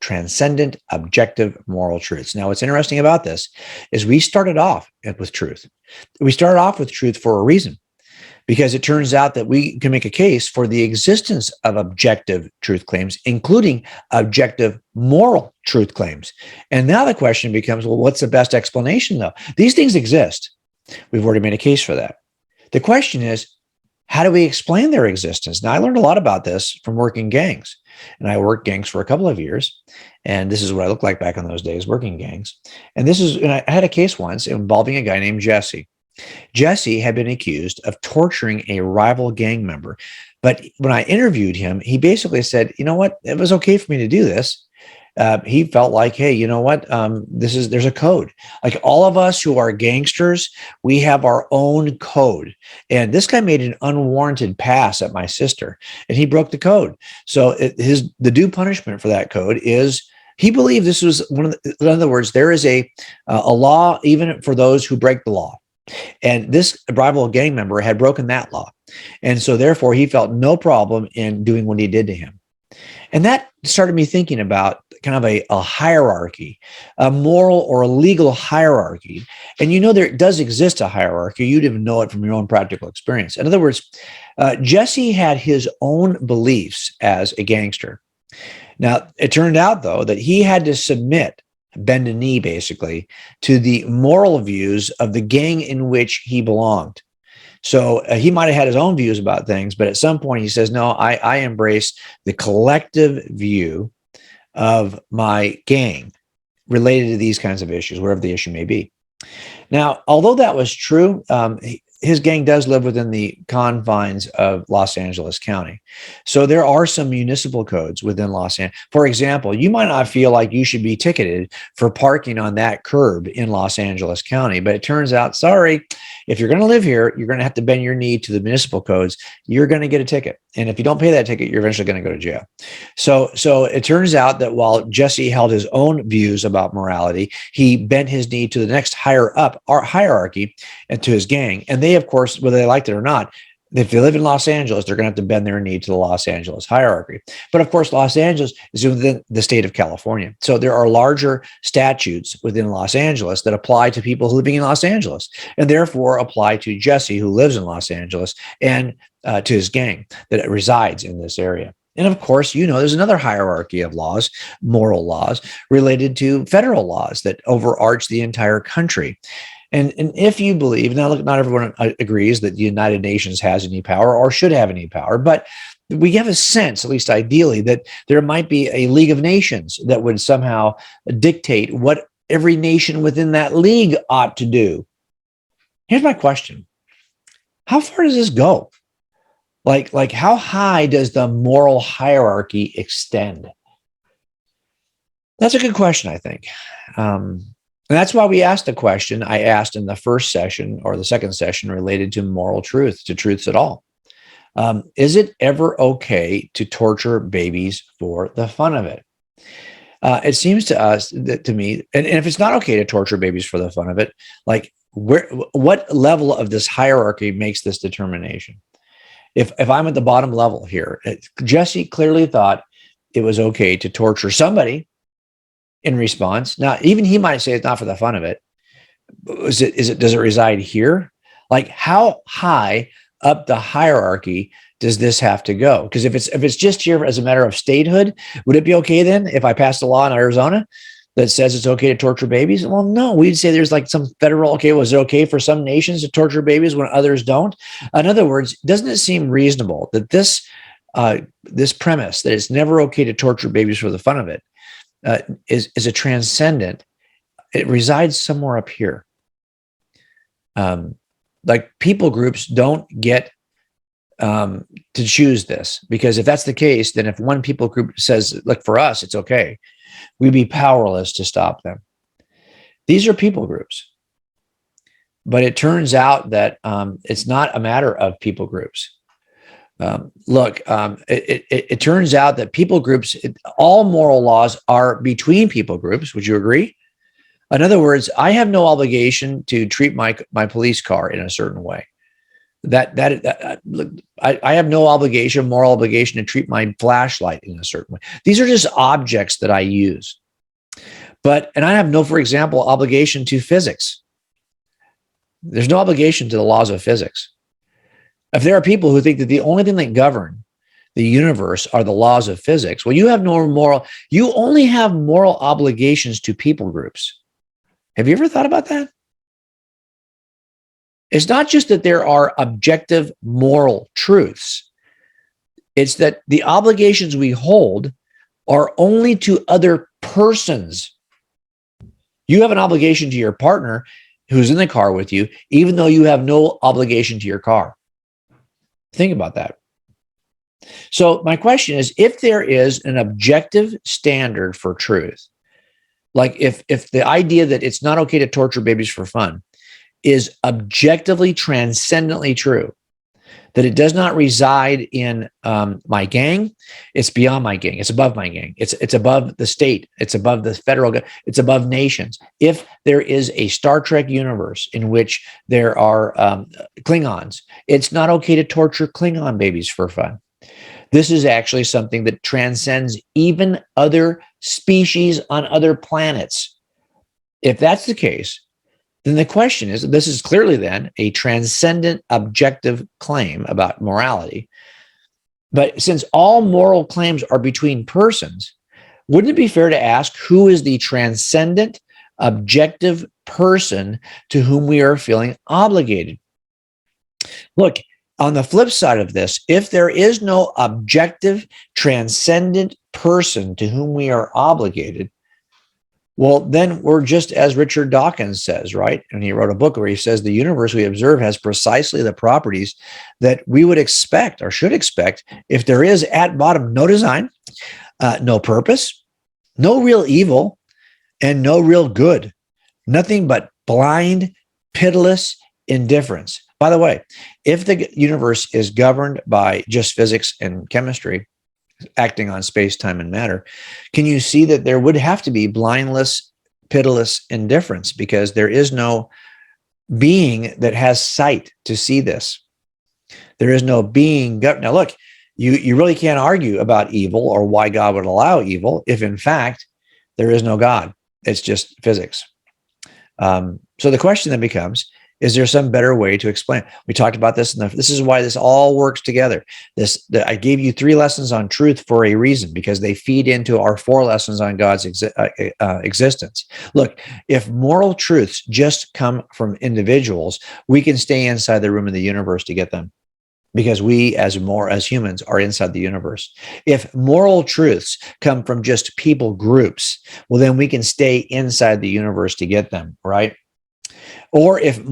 transcendent, objective moral truths. Now, what's interesting about this is we started off with truth. We started off with truth for a reason, because it turns out that we can make a case for the existence of objective truth claims, including objective moral truth claims. And now the question becomes, well, what's the best explanation, though? These things exist. We've already made a case for that. The question is, how do we explain their existence? Now, I learned a lot about this from working gangs, and I worked gangs for a couple of years, and this is what I looked like back in those days, working gangs. And I had a case once involving a guy named Jesse. Jesse had been accused of torturing a rival gang member, but when I interviewed him, he basically said, you know what, it was okay for me to do this. He felt like, hey, you know what? There's a code. Like all of us who are gangsters, we have our own code. And this guy made an unwarranted pass at my sister, and he broke the code. So the due punishment for that code is he believed this was in other words, there is a law even for those who break the law. And this rival gang member had broken that law. And so therefore he felt no problem in doing what he did to him. And that started me thinking about kind of a hierarchy, a moral or a legal hierarchy. And there does exist a hierarchy. You'd even know it from your own practical experience. In other words, Jesse had his own beliefs as a gangster. Now, it turned out, though, that he had to bend a knee, basically, to the moral views of the gang in which he belonged. So he might have had his own views about things, but at some point he says, no, I embrace the collective view of my gang related to these kinds of issues, wherever the issue may be. Now, although that was true, his gang does live within the confines of Los Angeles County. So there are some municipal codes within Los Angeles. For example, you might not feel like you should be ticketed for parking on that curb in Los Angeles County, but it turns out, sorry, if you're going to live here, you're going to have to bend your knee to the municipal codes. You're going to get a ticket. And if you don't pay that ticket, you're eventually going to go to jail. So it turns out that while Jesse held his own views about morality, he bent his knee to the next higher up hierarchy and to his gang. And they, of course, whether they liked it or not, if they live in Los Angeles, they're going to have to bend their knee to the Los Angeles hierarchy. But of course, Los Angeles is within the state of California. So there are larger statutes within Los Angeles that apply to people living in Los Angeles, and therefore apply to Jesse, who lives in Los Angeles, and to his gang that resides in this area. And of course, there's another hierarchy of laws, moral laws, related to federal laws that overarch the entire country. And if you believe, now look, not everyone agrees that the United Nations has any power or should have any power, but we have a sense, at least ideally, that there might be a League of Nations that would somehow dictate what every nation within that league ought to do. Here's my question. How far does this go? Like how high does the moral hierarchy extend? That's a good question, I think. And that's why we asked the question I asked in the first session or the second session related to moral truth, to truths at all. Is it ever okay to torture babies for the fun of it? It seems to us, to me, and if it's not okay to torture babies for the fun of it, like what level of this hierarchy makes this determination? If I'm at the bottom level here, Jesse clearly thought it was okay to torture somebody in response. Now, even he might say it's not for the fun of it. Does it reside here? Like, how high up the hierarchy does this have to go? Because if it's just here as a matter of statehood, would it be okay then if I passed a law in Arizona that says it's okay to torture babies? Well, no, we'd say there's like some federal, okay, was it okay for some nations to torture babies when others don't? In other words, doesn't it seem reasonable that this premise that it's never okay to torture babies for the fun of it is a transcendent? It resides somewhere up here. Like people groups don't get to choose this, because if that's the case, then if one people group says, look, for us, it's okay, we'd be powerless to stop them. These are people groups. But it turns out that it's not a matter of people groups. It turns out that people groups, all moral laws are between people groups. Would you agree? In other words, I have no obligation to treat my police car in a certain way. Look, I have no obligation, moral obligation to treat my flashlight in a certain way. These are just objects that I use. And I have no, for example, obligation to physics. There's no obligation to the laws of physics. If there are people who think that the only thing that govern the universe are the laws of physics, well, you have no moral, you only have moral obligations to people groups. Have you ever thought about that? It's not just that there are objective moral truths. It's that the obligations we hold are only to other persons. You have an obligation to your partner who's in the car with you, even though you have no obligation to your car. Think about that. So my question is, if there is an objective standard for truth, like if the idea that it's not okay to torture babies for fun is objectively, transcendently true, that it does not reside in my gang, it's beyond my gang, it's above my gang, it's above the state, it's above the federal, it's above nations. If there is a Star Trek universe in which there are Klingons, it's not okay to torture Klingon babies for fun. This is actually something that transcends even other species on other planets. If that's the case, then the question is, this is clearly then a transcendent objective claim about morality. But since all moral claims are between persons, wouldn't it be fair to ask who is the transcendent objective person to whom we are feeling obligated? Look, on the flip side of this, if there is no objective, transcendent person to whom we are obligated, well, then we're just as Richard Dawkins says, right? And he wrote a book where he says the universe we observe has precisely the properties that we would expect or should expect if there is at bottom no design, no purpose, no real evil, and no real good. Nothing but blind, pitiless indifference. By the way, if the universe is governed by just physics and chemistry, acting on space, time, and matter, can you see that there would have to be blindless, pitiless indifference because there is no being that has sight to see this. There is no being. Now, look, you really can't argue about evil or why God would allow evil if, in fact, there is no God. It's just physics. So the question then becomes, is there some better way to explain? We talked about this, and this is why this all works together. I gave you 3 lessons on truth for a reason, because they feed into our 4 lessons on God's existence. Look, if moral truths just come from individuals, we can stay inside the room of the universe to get them, because we as humans are inside the universe. If moral truths come from just people groups, well, then we can stay inside the universe to get them, right? Or if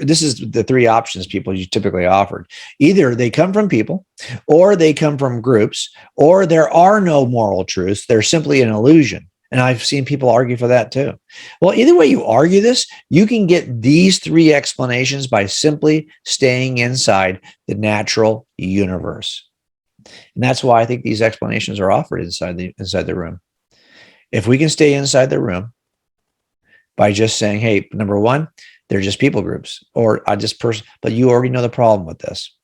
this is the 3 options people typically offered. Either they come from people, or they come from groups, or there are no moral truths. They're simply an illusion. And I've seen people argue for that too. Well, either way you argue this, you can get these 3 explanations by simply staying inside the natural universe. And that's why I think these explanations are offered inside the room. If we can stay inside the room by just saying, hey, number 1, they're just people groups, or but you already know the problem with this.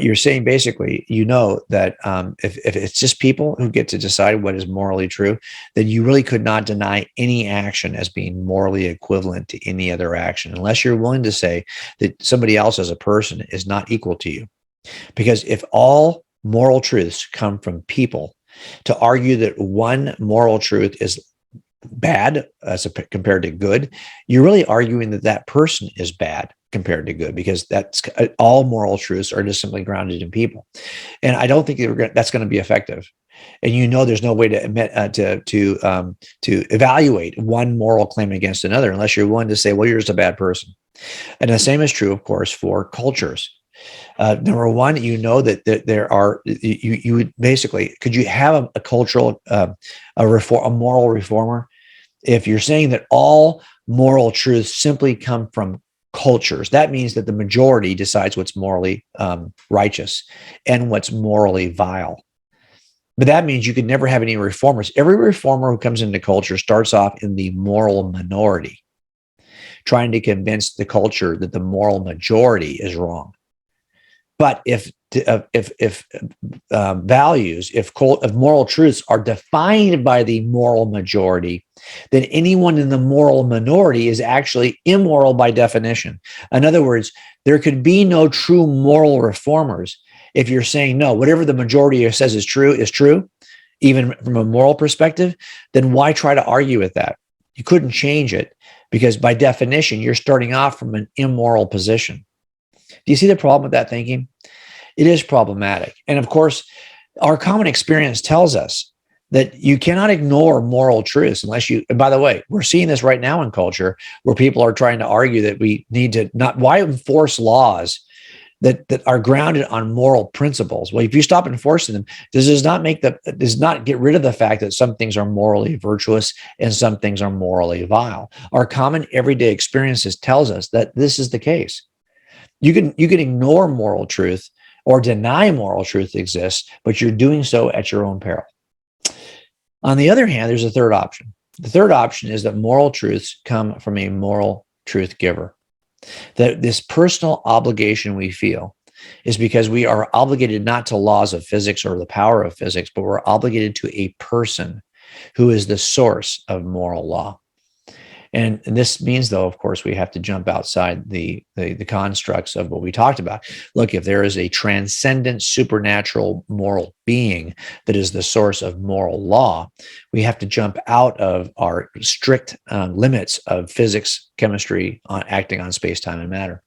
You're saying basically, that if it's just people who get to decide what is morally true, then you really could not deny any action as being morally equivalent to any other action, unless you're willing to say that somebody else as a person is not equal to you. Because if all moral truths come from people, to argue that one moral truth is bad compared to good, you're really arguing that person is bad compared to good, because that's all moral truths are just simply grounded in people. And I don't think that's going to be effective. And there's no way to evaluate one moral claim against another unless you're willing to say, well, you're just a bad person. And the same is true, of course, for cultures. Number 1, that there are, you would basically, could you have a cultural, a moral reformer? If you're saying that all moral truths simply come from cultures, that means that the majority decides what's morally righteous and what's morally vile. But that means you could never have any reformers. Every reformer who comes into culture starts off in the moral minority. trying to convince the culture that the moral majority is wrong. But if values, if moral truths are defined by the moral majority, then anyone in the moral minority is actually immoral by definition. In other words, there could be no true moral reformers if you're saying, no, whatever the majority says is true, even from a moral perspective, then why try to argue with that? You couldn't change it because by definition, you're starting off from an immoral position. Do you see the problem with that thinking? It is problematic. And of course, our common experience tells us that you cannot ignore moral truths unless you, and by the way, we're seeing this right now in culture where people are trying to argue that we need to not, why enforce laws that are grounded on moral principles? Well, if you stop enforcing them, this does not get rid of the fact that some things are morally virtuous and some things are morally vile. Our common everyday experiences tells us that this is the case. You can ignore moral truth or deny moral truth exists, but you're doing so at your own peril. On the other hand, there's a third option. The third option is that moral truths come from a moral truth giver. That this personal obligation we feel is because we are obligated not to laws of physics or the power of physics, but we're obligated to a person who is the source of moral law. And this means, though, of course, we have to jump outside the constructs of what we talked about. Look, if there is a transcendent, supernatural moral being that is the source of moral law, we have to jump out of our strict limits of physics, chemistry, acting on space, time, and matter.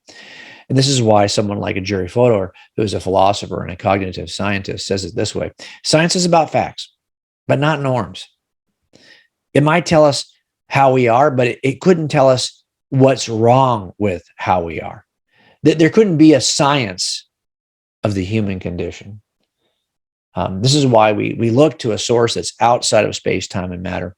And this is why someone like a Jerry Fodor, who is a philosopher and a cognitive scientist, says it this way: science is about facts, but not norms. It might tell us how we are, but it couldn't tell us what's wrong with how we are. There couldn't be a science of the human condition. This is why we look to a source that's outside of space, time, and matter.